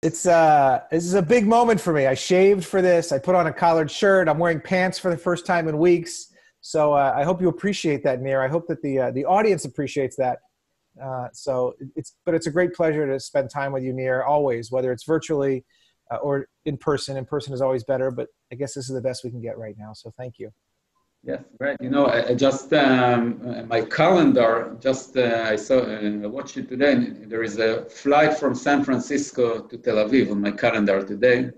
This is a big moment for me. I shaved for this. I put on a collared shirt. I'm wearing pants for the first time in weeks. So I hope you appreciate that, Nir. I hope that the audience appreciates that. But it's a great pleasure to spend time with you, Nir, always, whether it's virtually or in person. In person is always better, but I guess this is the best we can get right now. So thank you. Yes, right. You know, I just my calendar. I watched it today. And there is a flight from San Francisco to Tel Aviv on my calendar today.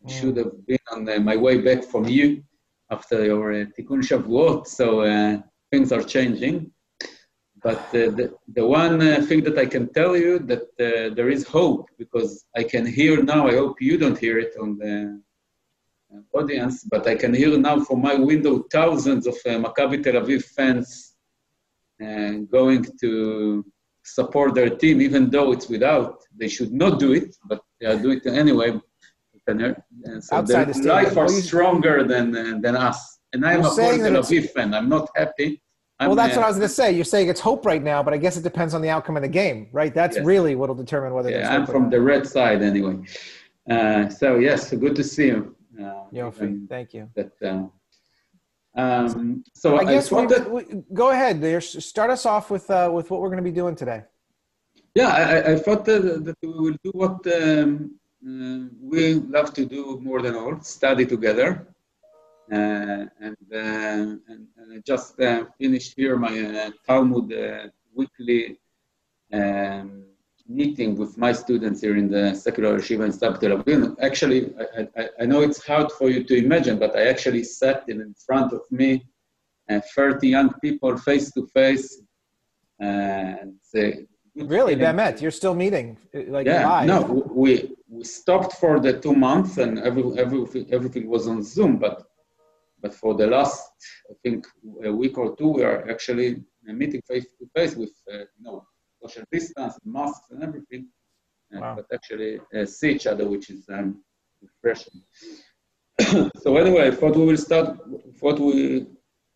I should have been on my way back from you after your Tikkun Shavuot. So things are changing. But the one thing that I can tell you that there is hope, because I can hear now. I hope you don't hear it on the audience, but I can hear now from my window thousands of Maccabi Tel Aviv fans going to support their team, even though it's without. They should not do it, but they are doing it anyway. So outside their life are stronger than us. And I am a Tel Aviv fan. I'm not happy. Well, that's what I was going to say. You're saying it's hope right now, but I guess it depends on the outcome of the game, right? That's really what will determine whether it's hope. I'm from the red side anyway. So yes, good to see you. Thank you. So I guess go ahead. Start us off with what we're going to be doing today. Yeah, I thought that we will do what we love to do more than all: study together. And I just finished here my Talmud weekly meeting with my students here in the secular yeshiva in Stab Tel Aviv. Actually, I know it's hard for you to imagine, but I actually sat in front of me 30 young people face to face. Really, Bemet, you're still meeting live? No, we stopped for the 2 months and everything was on Zoom, but for the last, I think, a week or two, we are actually meeting face to face with social distance, masks, and everything, but actually see each other, which is refreshing. So anyway, I thought we will start with what we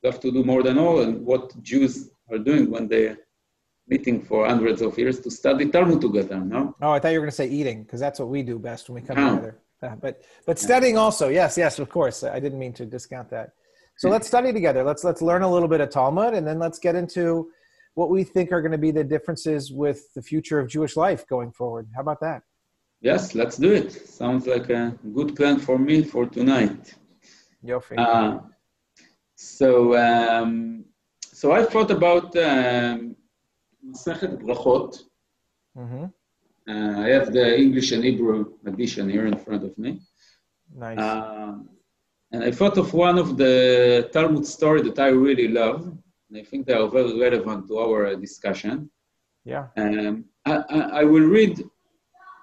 love to do more than all, and what Jews are doing when they're meeting for hundreds of years to study Talmud together. No? Oh, I thought you were going to say eating, because that's what we do best when we come together. But studying also, yes, of course. I didn't mean to discount that. So let's study together. Let's learn a little bit of Talmud, and then let's get into what we think are going to be the differences with the future of Jewish life going forward. How about that? Yes, let's do it. Sounds like a good plan for me for tonight. So I thought about Masechet Brachot. I have the English and Hebrew edition here in front of me. Nice. And I thought of one of the Talmud story that I really love. And I think they are very relevant to our discussion. Yeah. I will read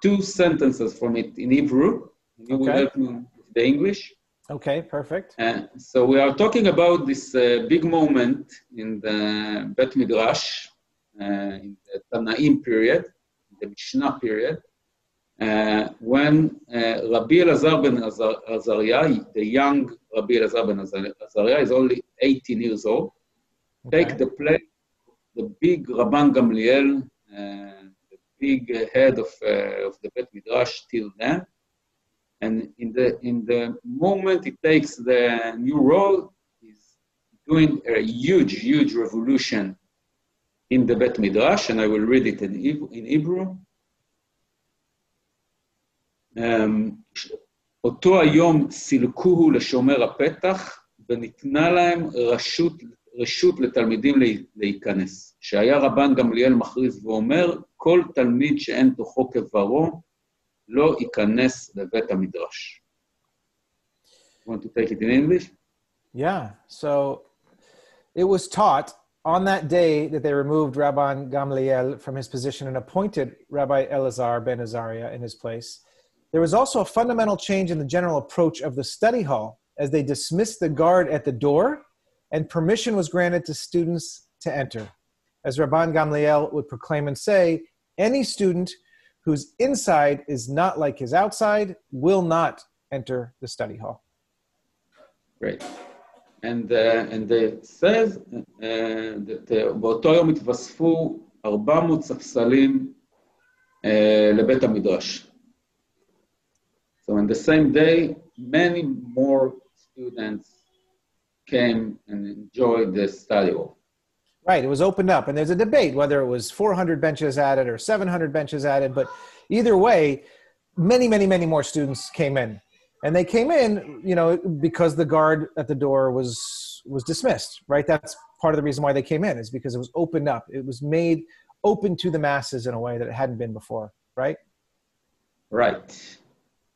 2 sentences from it in Hebrew. And you will help me with the English. Okay, perfect. So we are talking about this big moment in the Bet Midrash, in the Tanaim period, the Mishnah period, when Rabbi Elazar ben Azariah, the young Rabbi Elazar ben Azariah, is only 18 years old, take the place of the big Rabban Gamliel, the big head of the Bet Midrash till then. And in the moment he takes the new role, he's doing a huge revolution in the Bet Midrash, and I will read it in Hebrew. אותו היום סילקוהו לשומר הפתח, וניתנה להם רשות לתלמידים להיכנס. שהיה רבן גמליאל מכריז ואומר, כל תלמיד שאין תוכו כברו, לא ייכנס לבית המדרש. Want to take it in English? Yeah, so it was taught on that day that they removed Rabban Gamliel from his position and appointed Rabbi Elazar ben Azariah in his place. There was also a fundamental change in the general approach of the study hall as they dismissed the guard at the door and permission was granted to students to enter. As Rabban Gamliel would proclaim and say, any student whose inside is not like his outside will not enter the study hall. Great. and it says that באותו יום התווספו 400 ספסלים לבית המדרש. So on the same day, many more students came and enjoyed the study hall. Right, it was opened up, and there's a debate whether it was 400 benches added or 700 benches added, but either way, many, many, many more students came in. And they came in, you know, because the guard at the door was dismissed, right? That's part of the reason why they came in, is because it was opened up. It was made open to the masses in a way that it hadn't been before, right? Right.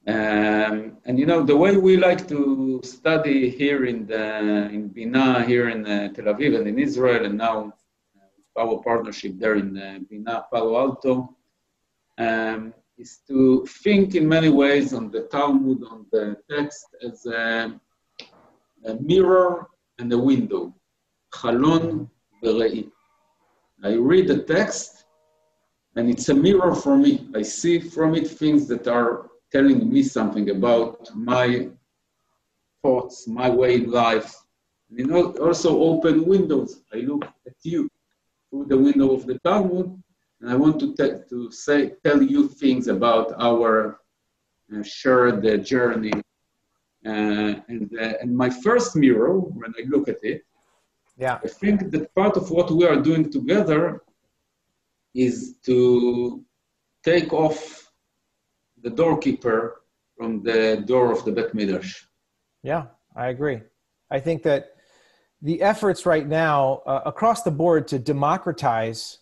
And you know, the way we like to study here in Bina, here in Tel Aviv and in Israel, and now our partnership there in Bina, Palo Alto, is to think in many ways on the Talmud, on the text, as a mirror and a window. Chalon v're'i. I read the text, and it's a mirror for me. I see from it things that are telling me something about my thoughts, my way in life. And you know, also open windows. I look at you through the window of the Talmud, and I want to tell you things about our shared journey. And my first mirror, when I look at it, yeah, I think that part of what we are doing together is to take off the doorkeeper from the door of the Bet Midrash. Yeah, I agree. I think that the efforts right now across the board to democratize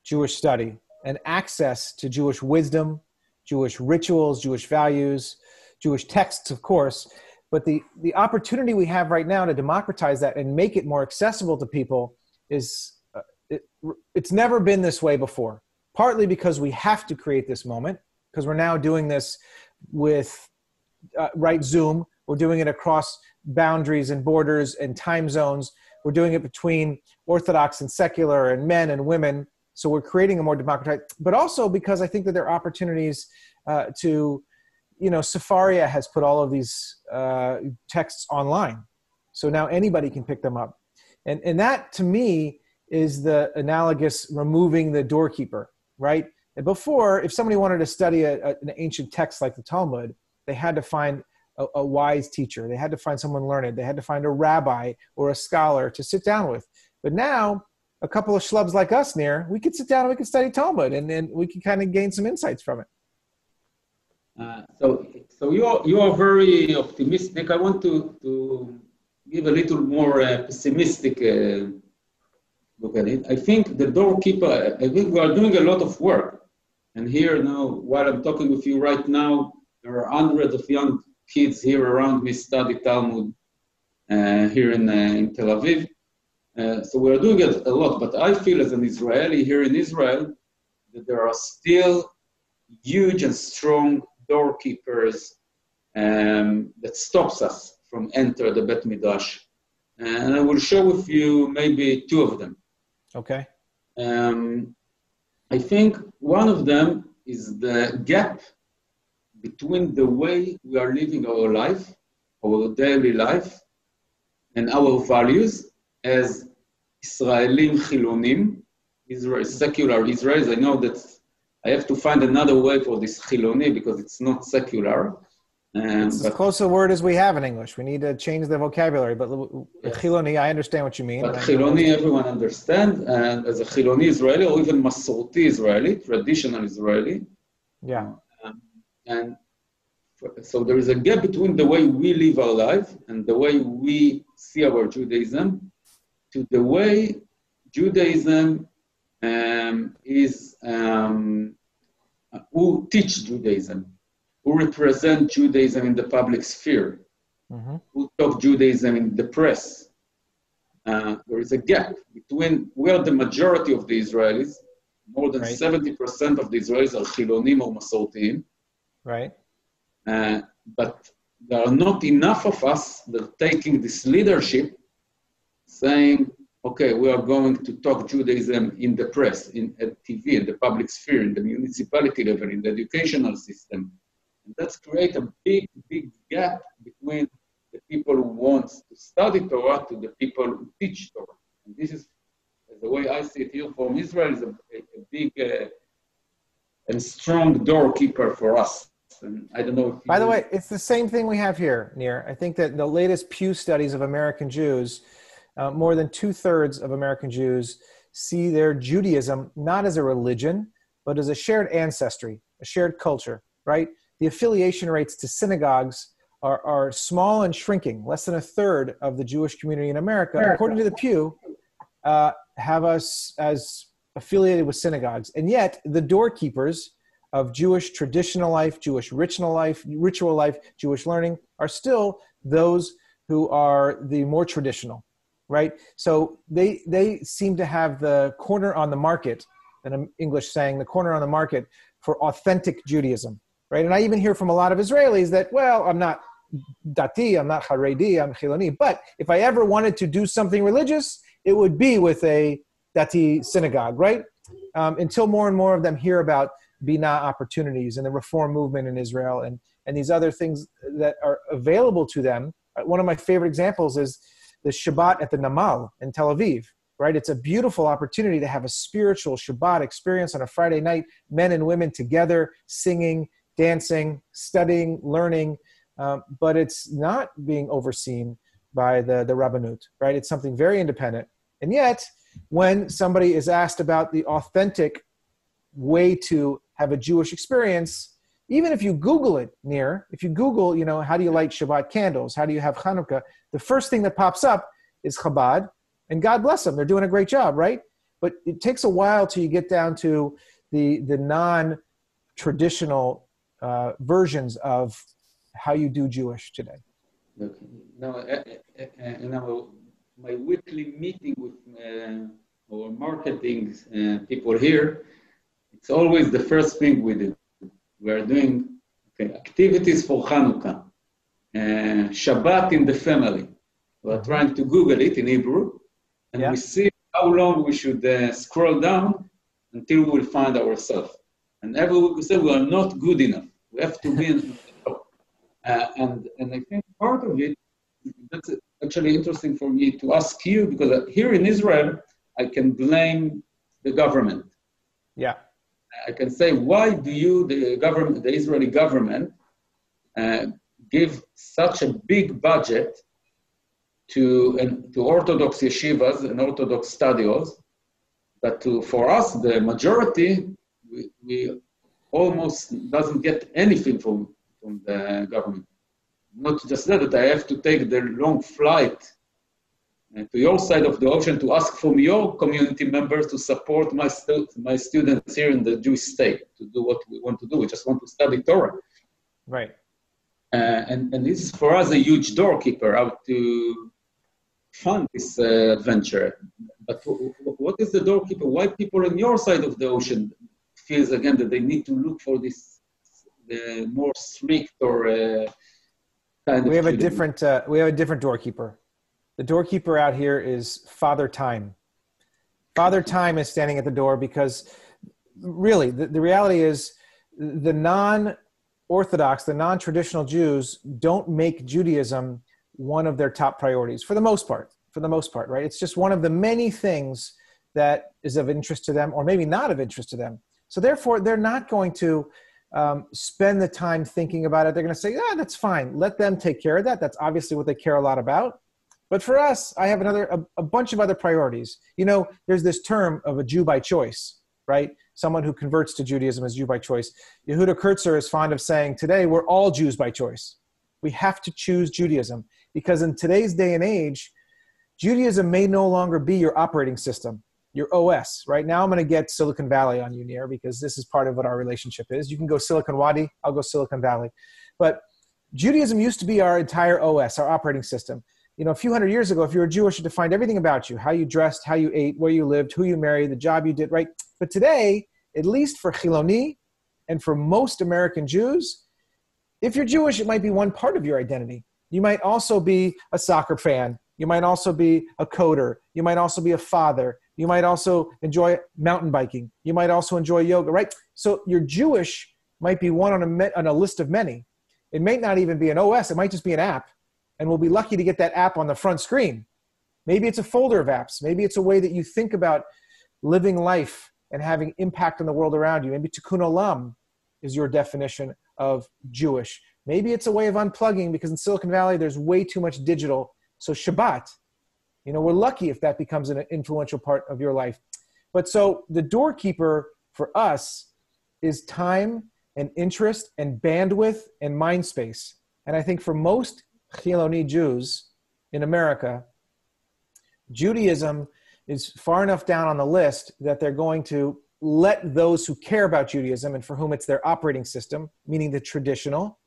Jewish study and access to Jewish wisdom, Jewish rituals, Jewish values, Jewish texts, of course, but the opportunity we have right now to democratize that and make it more accessible to people is, it's never been this way before, partly because we have to create this moment, because we're now doing this with Zoom. We're doing it across boundaries and borders and time zones. We're doing it between Orthodox and secular and men and women. So we're creating a more democratized, but also because I think that there are opportunities to, you know, Sefaria has put all of these texts online. So now anybody can pick them up. And that to me is the analogous removing the doorkeeper, right? And before, if somebody wanted to study an ancient text like the Talmud, they had to find a wise teacher. They had to find someone learned. They had to find a rabbi or a scholar to sit down with. But now, a couple of schlubs like us, Nir, we could sit down and we could study Talmud, and then we can kind of gain some insights from it. So you are very optimistic. I want to give a little more pessimistic look at it. I think the doorkeeper, I think we are doing a lot of work. And here now, while I'm talking with you right now, there are hundreds of young kids here around me study Talmud here in Tel Aviv. So we're doing it a lot, but I feel as an Israeli here in Israel that there are still huge and strong doorkeepers that stops us from enter the Bet Midrash. And I will share with you maybe two of them. Okay. I think one of them is the gap between the way we are living our life, our daily life, and our values as Israelim Chilonim, secular Israelis. I know that I have to find another way for this Chiloni because it's not secular. It's as close a word as we have in English. We need to change the vocabulary, but yes. Chiloni, I understand what you mean. But Chiloni, everyone understands, and as a Chiloni Israeli, or even Masorti Israeli, traditional Israeli. Yeah. And so there is a gap between the way we live our life and the way we see our Judaism to the way Judaism is, who teach Judaism, who represent Judaism in the public sphere, who talk Judaism in the press. There is a gap between, we are the majority of the Israelis, more than 70% of the Israelis are Chilonim or Masortiim. Right. But there are not enough of us that are taking this leadership, saying, okay, we are going to talk Judaism in the press, at TV, in the public sphere, in the municipality level, in the educational system. And that's create a big, big gap between the people who want to study Torah to the people who teach Torah. And this is, the way I see it here from Israel, is a big and strong doorkeeper for us. And I don't know if By the way, it's the same thing we have here, Nir. I think that the latest Pew studies of American Jews, more than 2/3 of American Jews see their Judaism not as a religion, but as a shared ancestry, a shared culture, right? The affiliation rates to synagogues are small and shrinking. Less than 1/3 of the Jewish community in America, according to the Pew, have us as affiliated with synagogues. And yet the doorkeepers of Jewish traditional life, Jewish ritual life, Jewish learning are still those who are the more traditional, right? So they seem to have the corner on the market, an English saying, the corner on the market for authentic Judaism, right? And I even hear from a lot of Israelis that, well, I'm not Dati, I'm not Haredi, I'm Chiloni, but if I ever wanted to do something religious, it would be with a Dati synagogue, right? Until more and more of them hear about Bina opportunities and the reform movement in Israel and these other things that are available to them. One of my favorite examples is the Shabbat at the Namal in Tel Aviv, right? It's a beautiful opportunity to have a spiritual Shabbat experience on a Friday night, men and women together, singing, dancing, studying, learning, but it's not being overseen by the Rabbanut, right? It's something very independent. And yet, when somebody is asked about the authentic way to have a Jewish experience, even if you Google it, Nir, if you Google, how do you light Shabbat candles? How do you have Hanukkah? The first thing that pops up is Chabad, and God bless them. They're doing a great job, right? But it takes a while till you get down to the non-traditional versions of how you do Jewish today. Okay. Now, my weekly meeting with our marketing people here, it's always the first thing we do. We are doing activities for Hanukkah, Shabbat in the family. We are trying to Google it in Hebrew, and we see how long we should scroll down until we will find ourselves. And every week we say we are not good enough. We have to be in the top. And I think part of it, that's actually interesting for me to ask you, because here in Israel, I can blame the government. Yeah. I can say, why do you, the Israeli government, give such a big budget to Orthodox yeshivas and Orthodox studios, but for us, the majority, we almost doesn't get anything from the government. Not just that I have to take the long flight to your side of the ocean to ask from your community members to support my students here in the Jewish state to do what we want to do. We just want to study Torah. Right. And this is for us a huge doorkeeper out to fund this adventure. But what is the doorkeeper? Why people on your side of the ocean feels again that they need to look for this more strict or kind of... We have a different doorkeeper. The doorkeeper out here is Father Time. Father Time is standing at the door because really the reality is the non-Orthodox, the non-traditional Jews don't make Judaism one of their top priorities for the most part, right? It's just one of the many things that is of interest to them or maybe not of interest to them. So therefore, they're not going to spend the time thinking about it. They're going to say, that's fine. Let them take care of that. That's obviously what they care a lot about. But for us, I have a bunch of other priorities. There's this term of a Jew by choice, right? Someone who converts to Judaism as Jew by choice. Yehuda Kurtzer is fond of saying, today we're all Jews by choice. We have to choose Judaism because in today's day and age, Judaism may no longer be your operating system, your OS. Right now I'm going to get Silicon Valley on you, Nir, because this is part of what our relationship is. You can go Silicon Wadi, I'll go Silicon Valley. But Judaism used to be our entire OS, our operating system. A few hundred years ago, if you were Jewish, it defined everything about you, how you dressed, how you ate, where you lived, who you married, the job you did, right? But today, at least for Chiloni and for most American Jews, if you're Jewish, it might be one part of your identity. You might also be a soccer fan. You might also be a coder. You might also be a father. You might also enjoy mountain biking. You might also enjoy yoga, right? So your Jewish might be one on a list of many. It may not even be an OS. It might just be an app. and we'll be lucky to get that app on the front screen. Maybe it's a folder of apps. Maybe it's a way that you think about living life and having impact on the world around you. Maybe tikkun olam is your definition of Jewish. Maybe it's a way of unplugging, because in Silicon Valley, there's way too much digital. So Shabbat, we're lucky if that becomes an influential part of your life. But so the doorkeeper for us is time and interest and bandwidth and mind space. And I think for most Chiloni Jews in America, Judaism is far enough down on the list that they're going to let those who care about Judaism and for whom it's their operating system, meaning the traditional,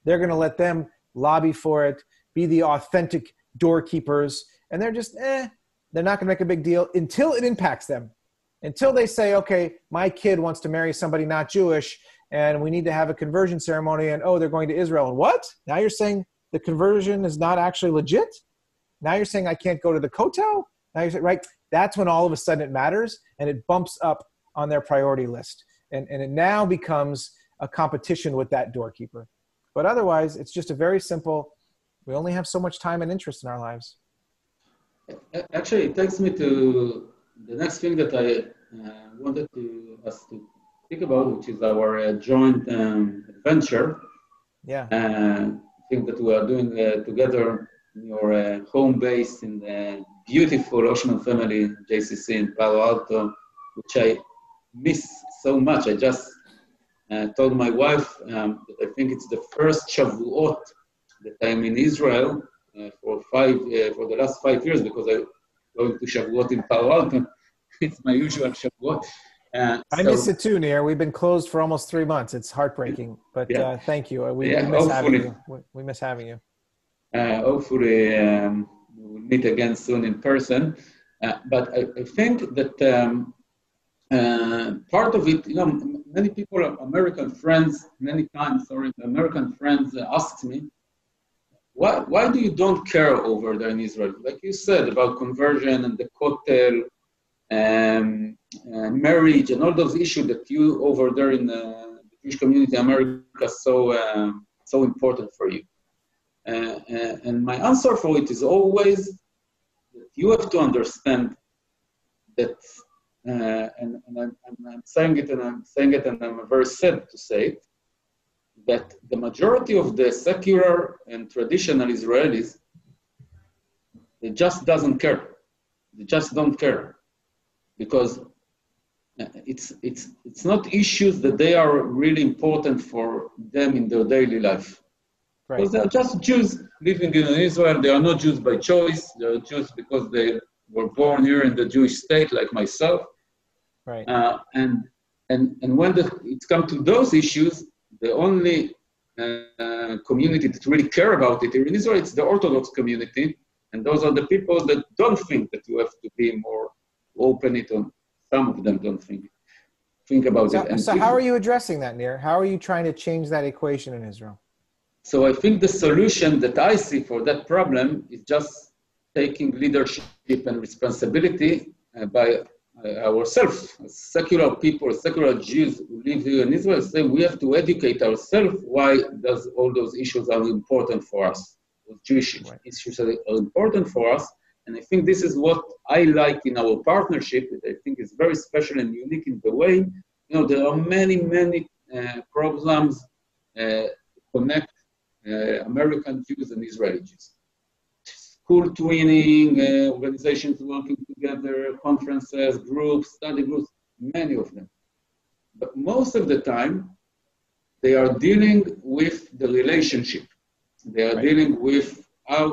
they're going to let them lobby for it, be the authentic doorkeepers, and they're just, they're not going to make a big deal until it impacts them. Until they say, okay, my kid wants to marry somebody not Jewish, and we need to have a conversion ceremony, and they're going to Israel. And what? Now you're saying the conversion is not actually legit? Now you're saying I can't go to the kotel? Now you're saying, right? That's when all of a sudden it matters, and it bumps up on their priority list. And it now becomes a competition with that doorkeeper. But otherwise, it's just a very simple, we only have so much time and interest in our lives. Actually, it takes me to the next thing that I wanted us to speak about, which is our joint adventure. Yeah. Thing that we are doing together in your home base in the beautiful Roshman family JCC in Palo Alto, which I miss so much. I just told my wife that I think it's the first Shavuot that I'm in Israel for the last 5 years, because I'm going to Shavuot in Palo Alto. It's my usual Shavuot. I miss it too, Nir. We've been closed for almost 3 months. It's heartbreaking, but thank you. We miss having you. We miss having you. Hopefully, we'll meet again soon in person. But I think that part of it, many people, American friends asked me, why do you don't care over there in Israel? Like you said about conversion and the kotel, and marriage and all those issues that you over there in the Jewish community in America so important for you. And my answer for it is always that you have to understand that, and I'm saying it and I'm very sad to say it, that the majority of the secular and traditional Israelis, they just doesn't care. They just don't care. Because it's not issues that they are really important for them in their daily life. Right. Because they are just Jews living in Israel. They are not Jews by choice. They are Jews because they were born here in the Jewish state, like myself. Right. And when it comes to those issues, the only community that really care about it here in Israel, it's the Orthodox community. And those are the people that don't think that you have to be more open it on. Some of them don't think about it. And so how are you addressing that, Nir? How are you trying to change that equation in Israel? So I think the solution that I see for that problem is just taking leadership and responsibility by ourselves, as secular people, secular Jews who live here in Israel, say we have to educate ourselves why does all those issues are important for us. Those Jewish issues are important for us. And I think this is what I like in our partnership, that I think is very special and unique in the way, there are many programs connect American Jews and Israeli Jews. School twinning, organizations working together, conferences, groups, study groups, many of them. But most of the time, they are dealing with the relationship. They are dealing with how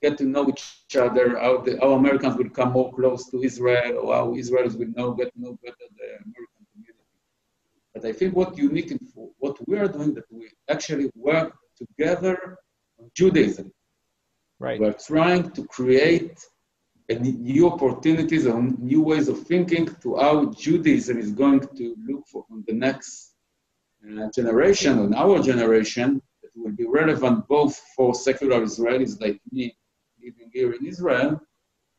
get to know each other, how Americans will come more close to Israel, or how Israelis will get to know better the American community. But I think what unique in what we are doing, that we actually work together on Judaism. Right. We're trying to create new opportunities and new ways of thinking to how Judaism is going to look for on the next generation, on our generation, that will be relevant both for secular Israelis like me, living here in Israel,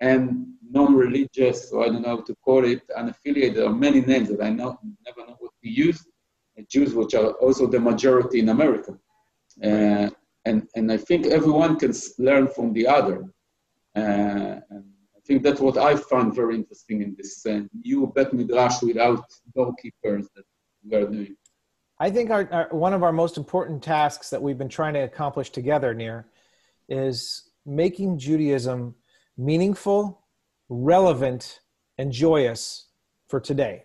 and non-religious, or I don't know how to call it, unaffiliated. There are many names that I never know what to use. Jews, which are also the majority in America. And I think everyone can learn from the other. And I think that's what I found very interesting in this new Bet Midrash without doorkeepers that we are doing. I think one of our most important tasks that we've been trying to accomplish together, Nir, is making Judaism meaningful, relevant, and joyous for today,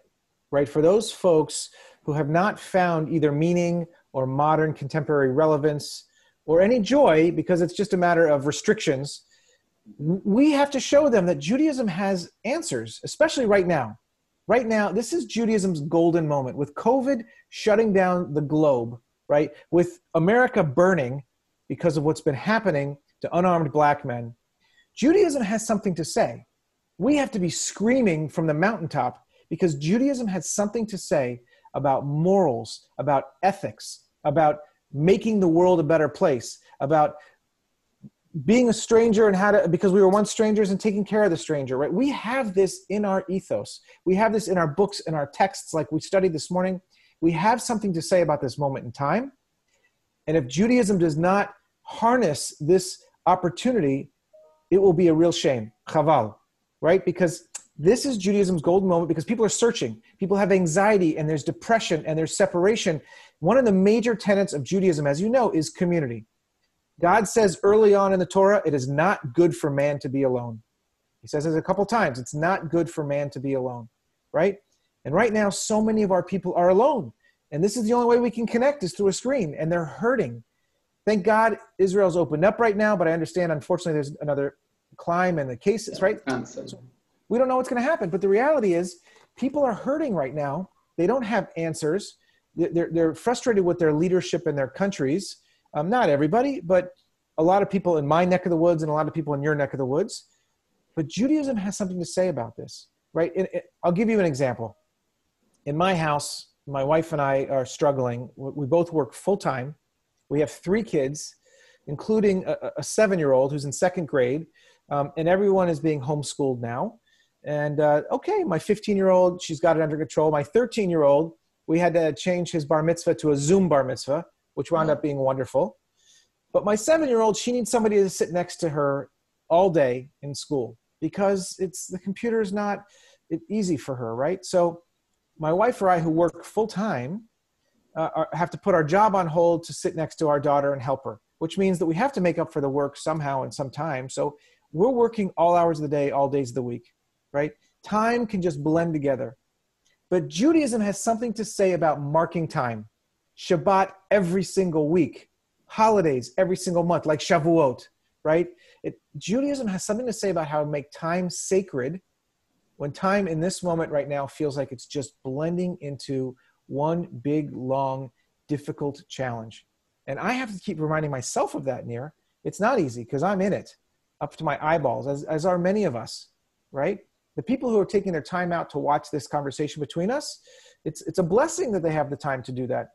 right? For those folks who have not found either meaning or modern contemporary relevance or any joy because it's just a matter of restrictions, we have to show them that Judaism has answers, especially right now. Right now, this is Judaism's golden moment. With COVID shutting down the globe, right? With America burning because of what's been happening to unarmed black men, Judaism has something to say. We have to be screaming from the mountaintop because Judaism has something to say about morals, about ethics, about making the world a better place, about being a stranger and how to, because we were once strangers, and taking care of the stranger, right? We have this in our ethos. We have this in our books, in our texts, like we studied this morning. We have something to say about this moment in time. And if Judaism does not harness this opportunity, it will be a real shame. Chaval, right? Because this is Judaism's golden moment because people are searching. People have anxiety and there's depression and there's separation. One of the major tenets of Judaism, as you know, is community. God says early on in the Torah, it is not good for man to be alone. He says it a couple times. It's not good for man to be alone, right? And right now, so many of our people are alone. And this is the only way we can connect is through a screen. And they're hurting. Thank God Israel's opened up right now. But I understand, unfortunately, there's another climb in the cases, right? So we don't know what's going to happen. But the reality is people are hurting right now. They don't have answers. They're frustrated with their leadership in their countries. Not everybody, but a lot of people in my neck of the woods and a lot of people in your neck of the woods. But Judaism has something to say about this, right? I'll give you an example. In my house, my wife and I are struggling. We both work full-time. We have 3 kids, including a 7-year-old who's in 2nd grade, and everyone is being homeschooled now. And okay, my 15-year-old, she's got it under control. My 13-year-old, we had to change his bar mitzvah to a Zoom bar mitzvah, which wound up being wonderful. But my 7-year-old, she needs somebody to sit next to her all day in school because the computer is not easy for her, right? So my wife or I, who work full-time, have to put our job on hold to sit next to our daughter and help her, which means that we have to make up for the work somehow and sometime. So we're working all hours of the day, all days of the week, right? Time can just blend together. But Judaism has something to say about marking time. Shabbat every single week, holidays every single month, like Shavuot, right? Judaism has something to say about how to make time sacred when time in this moment right now feels like it's just blending into one big, long, difficult challenge. And I have to keep reminding myself of that, Nir. It's not easy because I'm in it up to my eyeballs, as are many of us, right? The people who are taking their time out to watch this conversation between us, it's a blessing that they have the time to do that.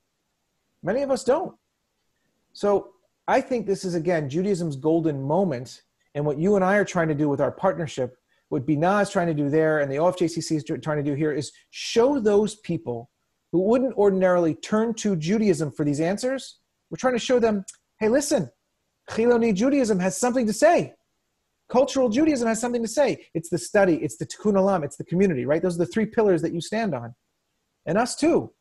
Many of us don't. So I think this is, again, Judaism's golden moment. And what you and I are trying to do with our partnership, what Bina is trying to do there and the OFJCC is trying to do here, is show those people who wouldn't ordinarily turn to Judaism for these answers. We're trying to show them, hey, listen, Chiloni Judaism has something to say. Cultural Judaism has something to say. It's the study, it's the tikkun olam, it's the community, right? Those are the 3 pillars that you stand on. And us too.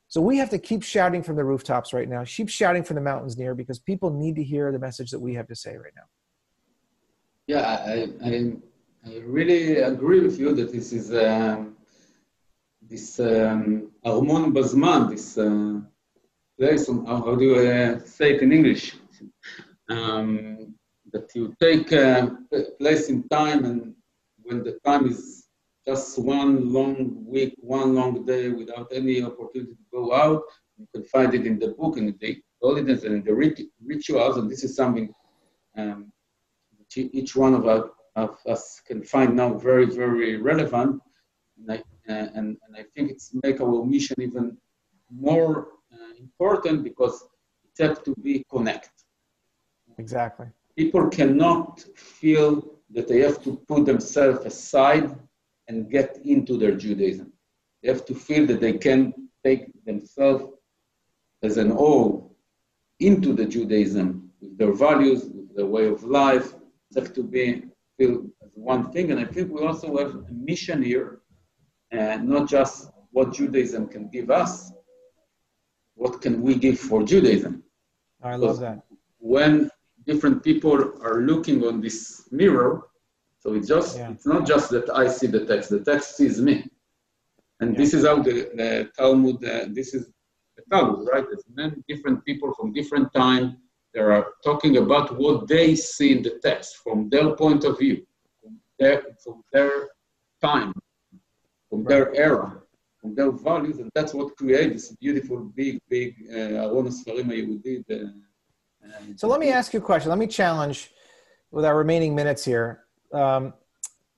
So we have to keep shouting from the rooftops right now, keep shouting from the mountains, Nir, because people need to hear the message that we have to say right now. Yeah, I really agree with you that this is this Armon Bazman, this place, how do you say it in English? That you take a place in time, and when the time is just one long week, one long day without any opportunity to go out, you can find it in the book, in the holidays, and in the rituals, and this is something which each one of us can find now very, very relevant. And I think it's make our mission even more important because it has to be connected. Exactly. People cannot feel that they have to put themselves aside and get into their Judaism. They have to feel that they can take themselves as an all into the Judaism with their values, with their way of life. They have to feel as one thing. And I think we also have a mission here, and not just what Judaism can give us, what can we give for Judaism? I love that. When different people are looking on this mirror, so it's not just that I see the text sees me. And this is how the Talmud, this is the Talmud, right? There's many different people from different time. They are talking about what they see in the text from their point of view, from their time, from their era, from their values, and that's what creates this beautiful, big Aron HaSfarim HaYehudi. So let me ask you a question. Let me challenge with our remaining minutes here,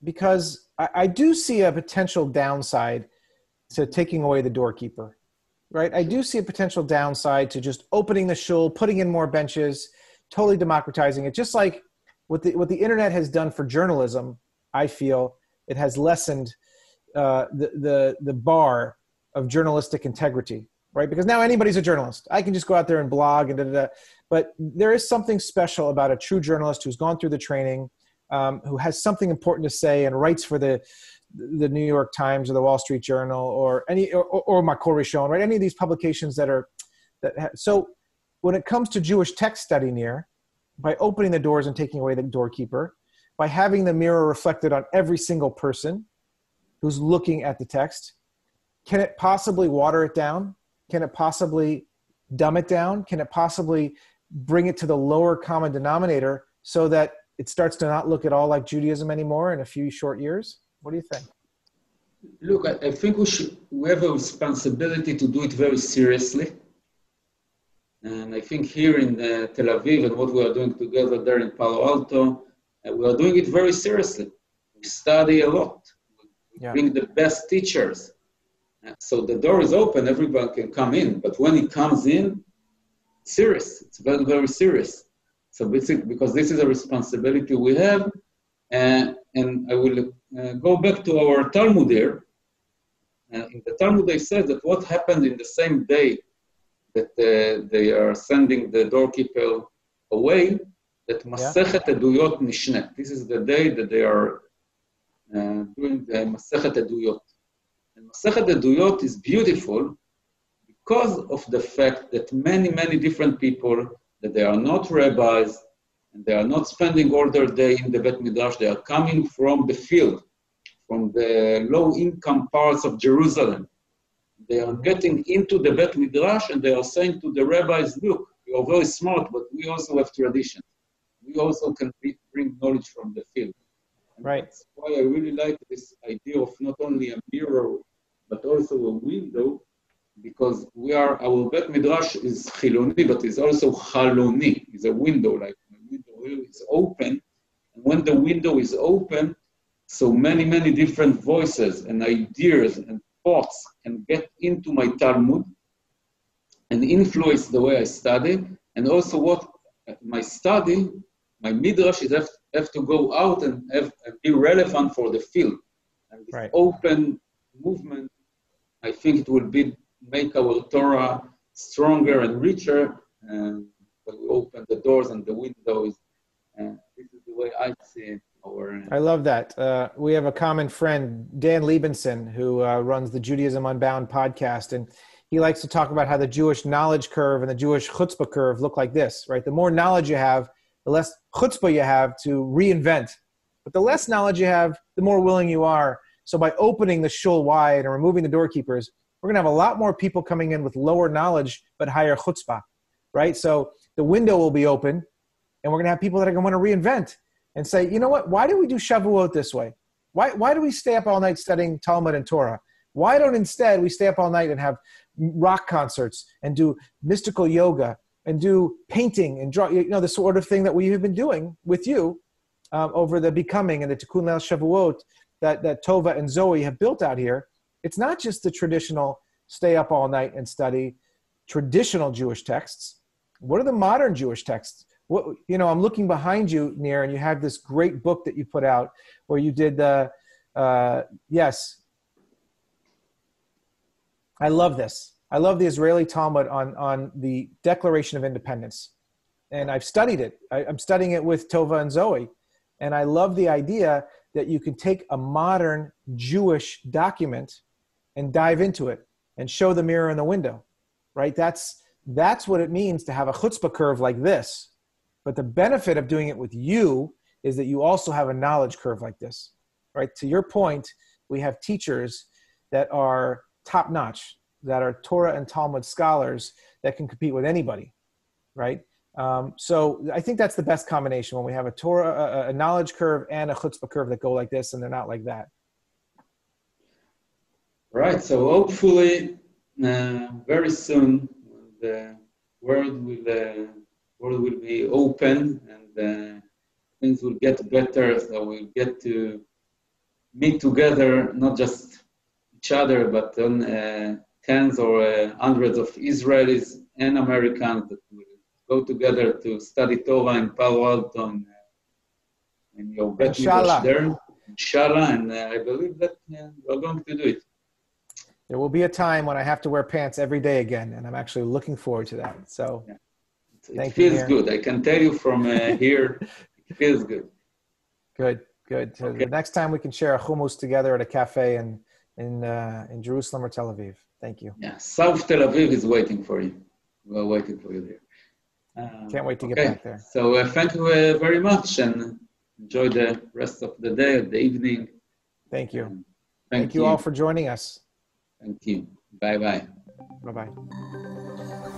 because I do see a potential downside to taking away the doorkeeper, right? I do see a potential downside to just opening the shul, putting in more benches, totally democratizing it. Just like what the internet has done for journalism, I feel it has lessened the bar of journalistic integrity, right? Because now anybody's a journalist. I can just go out there and blog and da-da-da. But there is something special about a true journalist who's gone through the training, who has something important to say and writes for the New York Times or the Wall Street Journal or Makor Rishon, right? Any of these publications so when it comes to Jewish text study near, by opening the doors and taking away the doorkeeper, by having the mirror reflected on every single person who's looking at the text, can it possibly water it down? Can it possibly dumb it down? Can it possibly bring it to the lower common denominator so that it starts to not look at all like Judaism anymore in a few short years? What do you think? Look, I think we have a responsibility to do it very seriously. And I think here in Tel Aviv and what we are doing together there in Palo Alto, we are doing it very seriously. We study a lot. We bring the best teachers. So the door is open, everyone can come in. But when it comes in, serious. It's very, very serious. So basically, because this is a responsibility we have, and I will go back to our Talmud here. In the Talmud, they said that what happened in the same day that they are sending the doorkeeper away, that Masechet Eduyot Nishnet. This is the day that they are doing the Masechet Eduyot. And Masechet Eduyot is beautiful because of the fact that many, many different people, that they are not rabbis, and they are not spending all their day in the Bet Midrash. They are coming from the field, from the low-income parts of Jerusalem. They are getting into the Bet Midrash, and they are saying to the rabbis, look, you are very smart, but we also have tradition. We also can bring knowledge from the field. And right. That's why I really like this idea of not only a mirror, but also a window, because our Bet Midrash is Chiloni, but it's also Chaloni. It's a window, like the window is open. And when the window is open, so many, many different voices and ideas and thoughts can get into my Talmud and influence the way I study. And also what my study, my Midrash, is have to go out and be relevant for the field. And this open movement, I think it will make our Torah stronger and richer when we open the doors and the windows. And this is the way I see it. I love that. We have a common friend, Dan Liebenson, who runs the Judaism Unbound podcast. And he likes to talk about how the Jewish knowledge curve and the Jewish chutzpah curve look like this, right? The more knowledge you have, the less chutzpah you have to reinvent. But the less knowledge you have, the more willing you are. So by opening the shul wide and removing the doorkeepers, we're going to have a lot more people coming in with lower knowledge, but higher chutzpah, right? So the window will be open, and we're going to have people that are going to want to reinvent and say, you know what, why do we do Shavuot this way? Why do we stay up all night studying Talmud and Torah? Why don't instead we stay up all night and have rock concerts and do mystical yoga and do painting and draw, the sort of thing that we have been doing with you over the Becoming and the Tikkun Leil Shavuot that Tova and Zoe have built out here. It's not just the traditional stay up all night and study traditional Jewish texts. What are the modern Jewish texts? I'm looking behind you, Nir, and you have this great book that you put out where you did yes. I love this. I love the Israeli Talmud on the Declaration of Independence. and I've studied it. I'm studying it with Tova and Zoe. And I love the idea that you can take a modern Jewish document and dive into it and show the mirror in the window, right? That's what it means to have a chutzpah curve like this. But the benefit of doing it with you is that you also have a knowledge curve like this, right? To your point, we have teachers that are top-notch, that are Torah and Talmud scholars that can compete with anybody, right? So I think that's the best combination when we have a Torah, a knowledge curve and a chutzpah curve that go like this and they're not like that. Right, so hopefully very soon the world will be open and things will get better, so we'll get to meet together, not just each other, but on tens or hundreds of Israelis and Americans that will go together to study Torah in Palo Alto and your Bet Midrash there, inshallah, and I believe that we're going to do it. There will be a time when I have to wear pants every day again, and I'm actually looking forward to that. So, it feels good. I can tell you from here, it feels good. Good. So the next time we can share a hummus together at a cafe in Jerusalem or Tel Aviv. Thank you. Yeah, South Tel Aviv is waiting for you. We're waiting for you there. Can't wait to get back there. So thank you very much and enjoy the rest of the day, the evening. Thank you. Thank you all for joining us. Thank you. Bye-bye. Bye-bye.